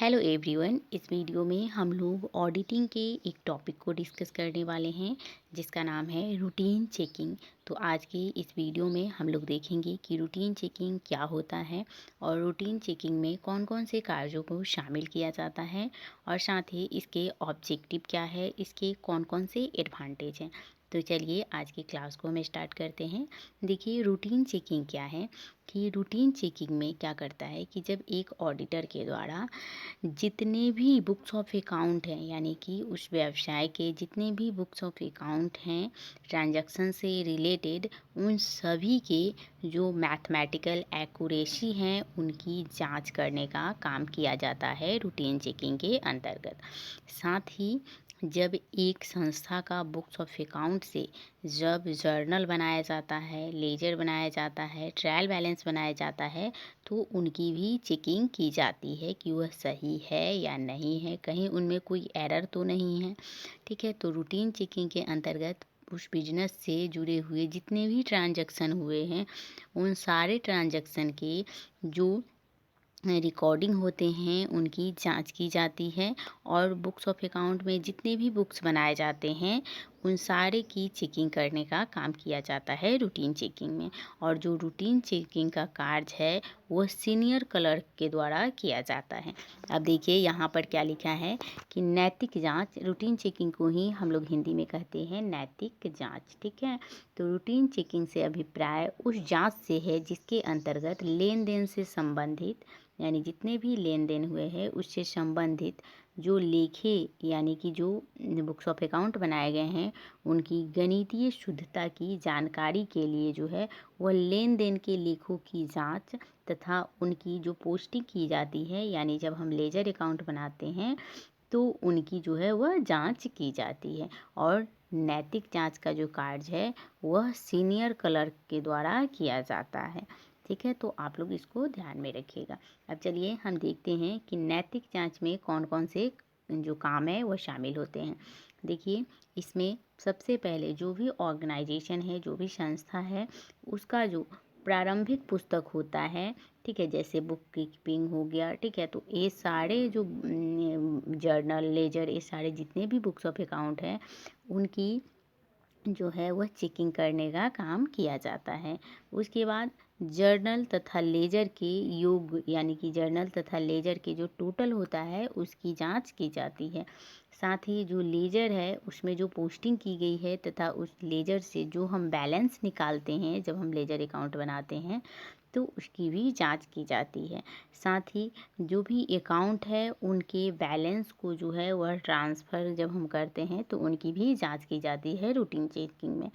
Hello everyone. इस video में हम लोग ऑडिटिंग के एक टॉपिक को डिस्कस करने वाले हैं जिसका नाम है रूटीन चेकिंग। तो आज की इस वीडियो में हम लोग देखेंगे कि रूटीन चेकिंग क्या होता है और रूटीन चेकिंग में कौन कौन से कार्यों को शामिल किया जाता है और साथ ही इसके ऑब्जेक्टिव क्या है, इसके कौन कौन से एडवांटेज हैं। तो चलिए आज की क्लास को हम स्टार्ट करते हैं। देखिए रूटीन चेकिंग क्या है कि रूटीन चेकिंग में क्या करता है कि जब एक ऑडिटर के द्वारा जितने भी बुक्स ऑफ अकाउंट हैं, यानी कि उस व्यवसाय के जितने भी बुक्स ऑफ अकाउंट हैं ट्रांजैक्शन से रिलेटेड, उन सभी के जो मैथमेटिकल एक्यूरेसी हैं उनकी जांच करने का काम किया जाता है रूटीन चेकिंग के अंतर्गत। साथ ही जब एक संस्था का बुक्स ऑफ अकाउंट से जब जर्नल बनाया जाता है, लेजर बनाया जाता है, ट्रायल बैलेंस बनाया जाता है, तो उनकी भी चेकिंग की जाती है कि वह सही है या नहीं है, कहीं उनमें कोई एरर तो नहीं है। ठीक है, तो रूटीन चेकिंग के अंतर्गत उस बिजनेस से जुड़े हुए जितने भी ट्रांजैक्शन हुए हैं उन सारे ट्रांजैक्शन के जो रिकॉर्डिंग होते हैं उनकी जांच की जाती है और बुक्स ऑफ अकाउंट में जितने भी बुक्स बनाए जाते हैं उन सारे की चेकिंग करने का काम किया जाता है रूटीन चेकिंग में। और जो रूटीन चेकिंग का कार्य है वह सीनियर क्लर्क के द्वारा किया जाता है। अब देखिए यहाँ पर क्या लिखा है कि नैतिक जांच, रूटीन चेकिंग को ही हम लोग हिंदी में कहते हैं नैतिक जांच। ठीक है, तो रूटीन चेकिंग से अभिप्राय उस जांच से है जिसके अंतर्गत लेन देन से संबंधित, यानी जितने भी लेन देन हुए हैं उससे संबंधित जो लेखे यानी कि जो बुक्स ऑफ अकाउंट बनाए गए हैं उनकी गणितीय शुद्धता की जानकारी के लिए जो है वह लेन देन के लेखों की जांच तथा उनकी जो पोस्टिंग की जाती है, यानी जब हम लेजर अकाउंट बनाते हैं तो उनकी जो है वह जांच की जाती है। और नैतिक जांच का जो कार्य है वह सीनियर क्लर्क के द्वारा किया जाता है। ठीक है, तो आप लोग इसको ध्यान में रखिएगा। अब चलिए हम देखते हैं कि नैतिक जांच में कौन कौन से जो काम है वह शामिल होते हैं। देखिए इसमें सबसे पहले जो भी ऑर्गेनाइजेशन है, जो भी संस्था है, उसका जो प्रारंभिक पुस्तक होता है, ठीक है, जैसे बुक कीपिंग हो गया, ठीक है, तो ये सारे जो जर्नल, लेजर, ये सारे जितने भी बुक्स ऑफ अकाउंट हैं उनकी जो है वह चेकिंग करने का काम किया जाता है। उसके बाद जर्नल तथा लेजर के योग, यानी कि जर्नल तथा लेजर के जो टोटल होता है उसकी जांच की जाती है। साथ ही जो लेजर है उसमें जो पोस्टिंग की गई है तथा उस लेजर से जो हम बैलेंस निकालते हैं जब हम लेजर अकाउंट बनाते हैं तो उसकी भी जांच की जाती है। साथ ही जो भी अकाउंट है उनके बैलेंस को जो है वह ट्रांसफ़र जब हम करते हैं तो उनकी भी जांच की जाती है रूटीन चेकिंग में।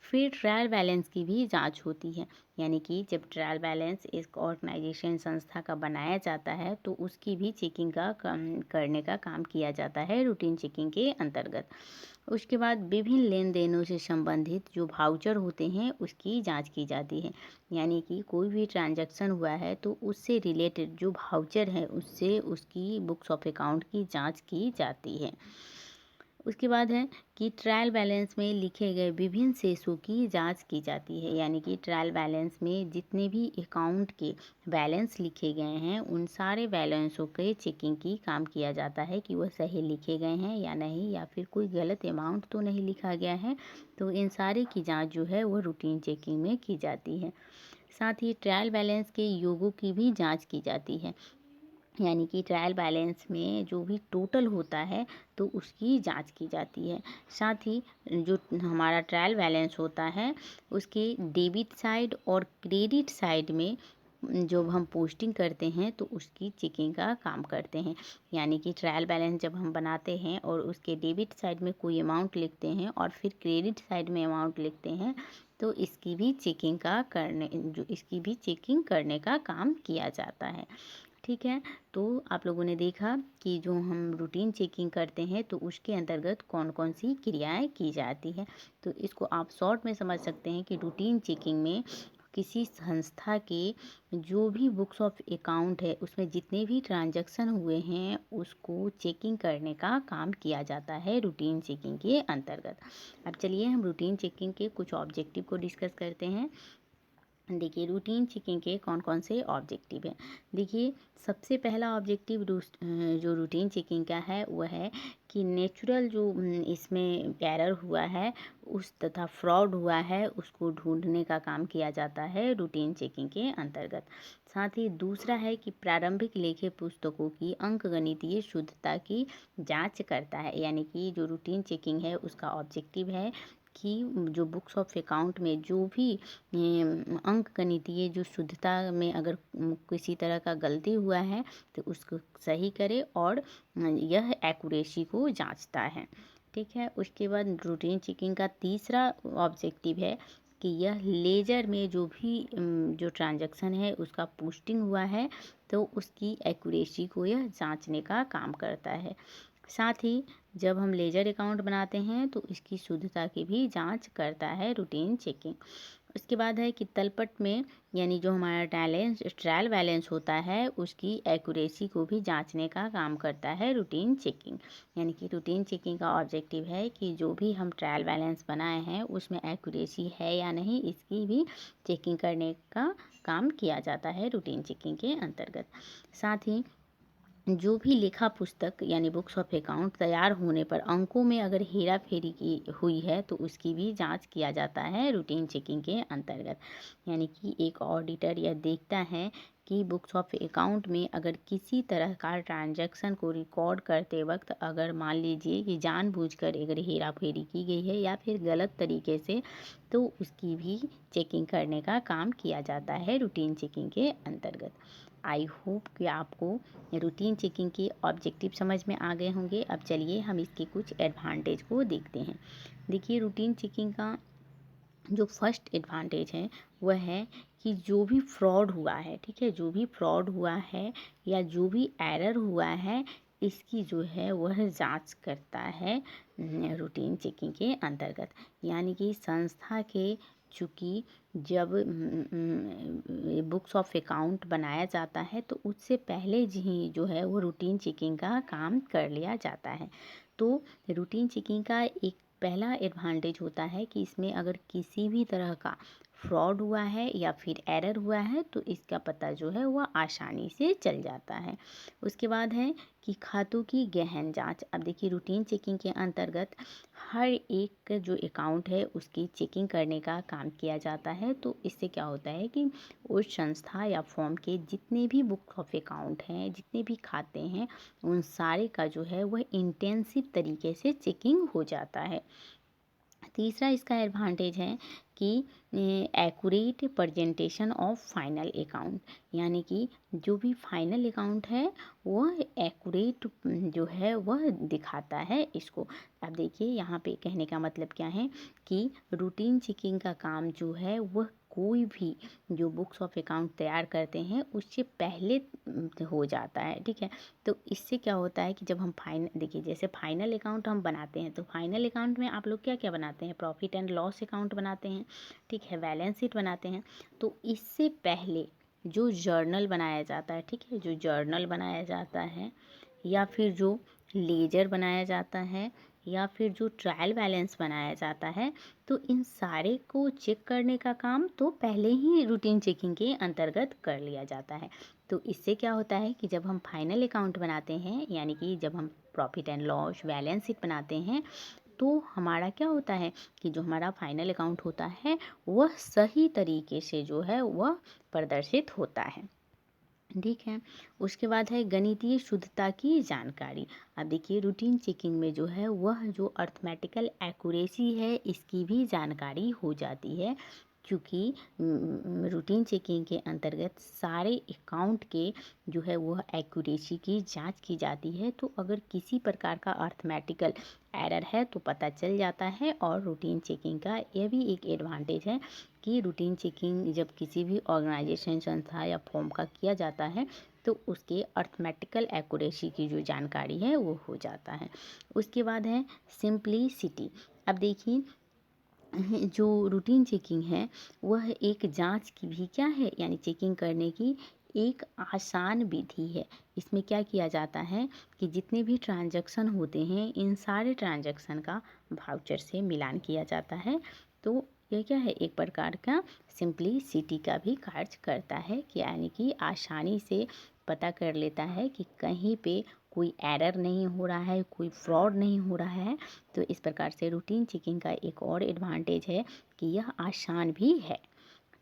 फिर ट्रायल बैलेंस की भी जांच होती है, यानी कि जब ट्रायल बैलेंस एक ऑर्गेनाइजेशन संस्था का बनाया जाता है तो उसकी भी चेकिंग का करने का काम किया जाता है रूटीन चेकिंग के अंतर्गत। उसके बाद विभिन्न लेन देनों से संबंधित जो भाउचर होते हैं उसकी जांच की जाती है, यानी कि कोई भी ट्रांजैक्शन हुआ है तो उससे रिलेटेड जो भाउचर है उससे उसकी बुक्स ऑफ अकाउंट की जांच की जाती है। उसके बाद है कि ट्रायल बैलेंस में लिखे गए विभिन्न शेषों की जांच की जाती है, यानी कि ट्रायल बैलेंस में जितने भी अकाउंट के बैलेंस लिखे गए हैं उन सारे बैलेंसों के चेकिंग की काम किया जाता है कि वह सही लिखे गए हैं या नहीं, या फिर कोई गलत अमाउंट तो नहीं लिखा गया है। तो इन सारे की जांच जो है वो रूटीन चेकिंग में की जाती है। साथ ही ट्रायल बैलेंस के योगों की भी जांच की जाती है, यानी कि ट्रायल बैलेंस में जो भी टोटल होता है तो उसकी जांच की जाती है। साथ ही जो हमारा ट्रायल बैलेंस होता है उसके डेबिट साइड और क्रेडिट साइड में जब हम पोस्टिंग करते हैं तो उसकी चेकिंग का काम करते हैं, यानी कि ट्रायल बैलेंस जब हम बनाते हैं और उसके डेबिट साइड में कोई अमाउंट लिखते हैं और फिर क्रेडिट साइड में अमाउंट लिखते हैं तो इसकी भी चेकिंग करने का काम किया जाता है। ठीक है, तो आप लोगों ने देखा कि जो हम रूटीन चेकिंग करते हैं तो उसके अंतर्गत कौन कौन सी क्रियाएं की जाती है। तो इसको आप शॉर्ट में समझ सकते हैं कि रूटीन चेकिंग में किसी संस्था के जो भी बुक्स ऑफ अकाउंट है उसमें जितने भी ट्रांजैक्शन हुए हैं उसको चेकिंग करने का काम किया जाता है रूटीन चेकिंग के अंतर्गत। अब चलिए हम रूटीन चेकिंग के कुछ ऑब्जेक्टिव को डिस्कस करते हैं। देखिए रूटीन चेकिंग के कौन कौन से ऑब्जेक्टिव हैं। देखिए सबसे पहला ऑब्जेक्टिव जो रूटीन चेकिंग का है वह है कि नेचुरल जो इसमें एरर हुआ है उस तथा फ्रॉड हुआ है उसको ढूंढने का काम किया जाता है रूटीन चेकिंग के अंतर्गत। साथ ही दूसरा है कि प्रारंभिक लेखे पुस्तकों की अंकगणितीय शुद्धता की जांच करता है, यानी कि जो रूटीन चेकिंग है उसका ऑब्जेक्टिव है कि जो बुक्स ऑफ अकाउंट में जो भी अंक गणितीय जो शुद्धता में अगर किसी तरह का गलती हुआ है तो उसको सही करे और यह एक्यूरेसी को जांचता है। ठीक है, उसके बाद रूटीन चेकिंग का तीसरा ऑब्जेक्टिव है कि यह लेजर में जो भी जो ट्रांजैक्शन है उसका पोस्टिंग हुआ है तो उसकी एक्यूरेसी को यह जांचने का काम करता है। साथ ही जब हम लेजर अकाउंट बनाते हैं तो इसकी शुद्धता की भी जांच करता है रूटीन चेकिंग। उसके बाद है कि तलपट में यानी जो हमारा ट्रायल बैलेंस होता है उसकी एक्यूरेसी को भी जांचने का काम करता है रूटीन चेकिंग। यानी कि रूटीन चेकिंग का ऑब्जेक्टिव है कि जो भी हम ट्रायल बैलेंस बनाए हैं उसमें एक्यूरेसी है या नहीं इसकी भी चेकिंग करने का काम किया जाता है रूटीन चेकिंग के अंतर्गत। साथ ही जो भी लेखा पुस्तक यानी बुक्स ऑफ अकाउंट तैयार होने पर अंकों में अगर हेरा फेरी की हुई है तो उसकी भी जांच किया जाता है रूटीन चेकिंग के अंतर्गत। यानी कि एक ऑडिटर यह देखता है कि बुक्स ऑफ अकाउंट में अगर किसी तरह का ट्रांजैक्शन को रिकॉर्ड करते वक्त अगर मान लीजिए कि जानबूझकर अगर हेरा फेरी की गई है या फिर गलत तरीके से तो उसकी भी चेकिंग करने का काम किया जाता है रूटीन चेकिंग के अंतर्गत। आई होप कि आपको रूटीन चेकिंग के ऑब्जेक्टिव समझ में आ गए होंगे। अब चलिए हम इसके कुछ एडवांटेज को देखते हैं। देखिए रूटीन चेकिंग का जो फर्स्ट एडवांटेज है वह है कि जो भी फ्रॉड हुआ है, ठीक है, जो भी फ्रॉड हुआ है या जो भी एरर हुआ है इसकी जो है वह जांच करता है रूटीन चेकिंग के अंतर्गत। यानी कि संस्था के चूँकि जब बुक्स ऑफ अकाउंट बनाया जाता है तो उससे पहले ही जो है वो रूटीन चेकिंग का काम कर लिया जाता है। तो रूटीन चेकिंग का एक पहला एडवांटेज होता है कि इसमें अगर किसी भी तरह का फ्रॉड हुआ है या फिर एरर हुआ है तो इसका पता जो है वह आसानी से चल जाता है। उसके बाद है कि खातों की गहन जांच। अब देखिए रूटीन चेकिंग के अंतर्गत हर एक जो अकाउंट है उसकी चेकिंग करने का काम किया जाता है। तो इससे क्या होता है कि उस संस्था या फर्म के जितने भी बुक ऑफ अकाउंट हैं, जितने भी खाते हैं, उन सारे का जो है वह इंटेंसिव तरीके से चेकिंग हो जाता है। तीसरा इसका एडवांटेज है कि accurate presentation of final account. यानी कि जो भी फाइनल अकाउंट है वह एक्यूरेट जो है वह दिखाता है इसको। अब देखिए यहाँ पे कहने का मतलब क्या है कि रूटीन चेकिंग का काम जो है वह कोई भी जो बुक्स ऑफ अकाउंट तैयार करते हैं उससे पहले हो जाता है। ठीक है, तो इससे क्या होता है कि जब हम देखिए जैसे फाइनल अकाउंट हम बनाते हैं तो फाइनल अकाउंट में आप लोग क्या क्या बनाते हैं, प्रॉफिट एंड लॉस अकाउंट बनाते हैं, ठीक है, बैलेंस शीट बनाते हैं। तो इससे पहले जो जर्नल बनाया जाता है, ठीक है, जो जर्नल बनाया जाता है या फिर जो लेजर बनाया जाता है या फिर जो ट्रायल बैलेंस बनाया जाता है तो इन सारे को चेक करने का काम तो पहले ही रूटीन चेकिंग के अंतर्गत कर लिया जाता है। तो इससे क्या होता है कि जब हम फाइनल अकाउंट बनाते हैं यानी कि जब हम profit and loss balance sheet बनाते हैं तो हमारा क्या होता है कि जो हमारा फाइनल अकाउंट होता है वह सही तरीके से जो है वह प्रदर्शित होता है। ठीक है, उसके बाद है गणितीय शुद्धता की जानकारी। अब देखिए रूटीन चेकिंग में जो है वह जो अर्थमेटिकल एक्यूरेसी है इसकी भी जानकारी हो जाती है, क्योंकि रूटीन चेकिंग के अंतर्गत सारे अकाउंट के जो है वह एक्यूरेसी की जांच की जाती है। तो अगर किसी प्रकार का अर्थमेटिकल एरर है तो पता चल जाता है। और रूटीन चेकिंग का यह भी एक एडवांटेज है कि रूटीन चेकिंग जब किसी भी ऑर्गेनाइजेशन, संस्था या फॉर्म का किया जाता है तो उसके अर्थमेटिकल एक्यूरेसी की जो जानकारी है वो हो जाता है। उसके बाद है सिंप्लिसिटी। अब देखिए जो रूटीन चेकिंग है वह एक जांच की भी क्या है, यानी चेकिंग करने की एक आसान विधि है। इसमें क्या किया जाता है कि जितने भी ट्रांजैक्शन होते हैं इन सारे ट्रांजैक्शन का वाउचर से मिलान किया जाता है। तो यह क्या है, एक प्रकार का सिंप्लिसिटी का भी कार्य करता है, कि यानी कि आसानी से पता कर लेता है कि कहीं पे कोई एरर नहीं हो रहा है, कोई फ्रॉड नहीं हो रहा है। तो इस प्रकार से रूटीन चेकिंग का एक और एडवांटेज है कि यह आसान भी है।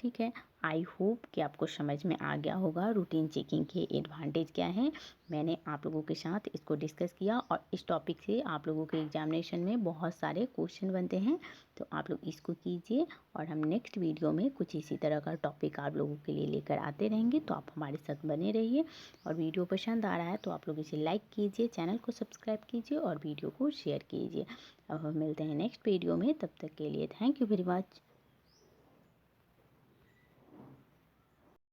ठीक है, आई होप कि आपको समझ में आ गया होगा रूटीन चेकिंग के एडवांटेज क्या हैं। मैंने आप लोगों के साथ इसको डिस्कस किया और इस टॉपिक से आप लोगों के एग्जामिनेशन में बहुत सारे क्वेश्चन बनते हैं, तो आप लोग इसको कीजिए। और हम नेक्स्ट वीडियो में कुछ इसी तरह का टॉपिक आप लोगों के लिए लेकर आते रहेंगे, तो आप हमारे साथ बने रहिए। और वीडियो पसंद आ रहा है तो आप लोग इसे लाइक कीजिए, चैनल को सब्सक्राइब कीजिए और वीडियो को शेयर कीजिए। अब हम मिलते हैं नेक्स्ट वीडियो में, तब तक के लिए थैंक यू वेरी मच।